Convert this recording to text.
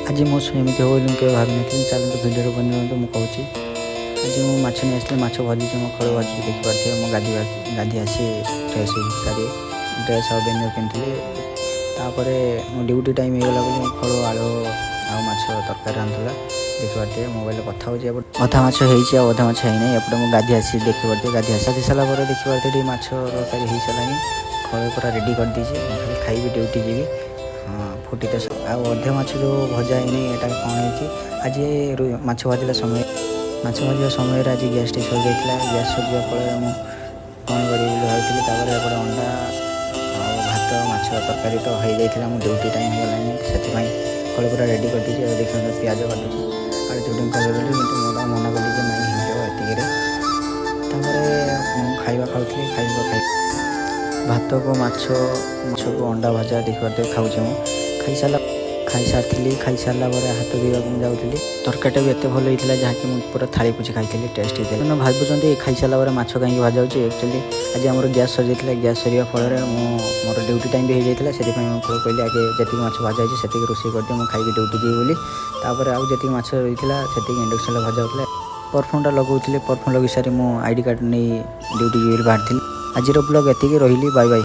आज मो एमती हो के भावी नी चलते भिडियो बनी मुझे कहूँ आज मुझे माछ नहीं आसली माछ भाजुची मो खड़ भाजुची देखिपे मो गाधी आसी ड्रेस गाड़ी ड्रेस और बेनियर पिंधि तापर मो ड्यूटी टाइम होगा बोली फल आलू आ माछ तरकारी रांधुला देखिपे मोबाइल कथा हो अधा माछ हो अधा माछ है एपटे मो गाधी आसी देखिपे गाधी आसी सारापर देखिपे माछ तरकारी हो सारा खड़ पूरा रेडी कर दीजिए खाली खाइबी ड्यूटी जीवी हाँ फुटी तो अधे माछ जो भजा है यहाँ कौन है आज माछ भाजला समय आज गैस टी सर जाता गैस सर फल कौन करी भाई एपटे अंडा भात माछ तरकारी तो हो जाता मो ड्यूटी टाइम होगलानी से फल पूरा रेडी कर दीजिए देखिए प्याज काटुची आड़े चुटिंग कर मोटा मना कली ना हिंदी एतिक खाଇବା खाऊली खाई भात को माछ को अंडा भजा देखिए खाऊे खाई सारी खाई सारा हाथ धोवा जाऊँगी तरकारी भी एत भल होता जहाँकि मुझे पूरा थाली पुची खाई टेस्ट होता है भावुँ खाई सारा माछ कहीं भजा एक्चुअली आज आम गैस सर जाता गैस सर फल मोर ड्यूटी टाइम भी हो जाता से कहली आगे जी माछ भजा है रोषे करदे मुझे खाई ड्यूटी जीवी बोली तापर आउ जी माछ रही से इंडक्शन भजा होता परफ्यूमटा लगौली परफ्यूम लगे सारी मो आईडी कार्ड नहीं ड्यूटी जीवी बाहर थी आज ब्लॉग एतिक रही बाय बाय।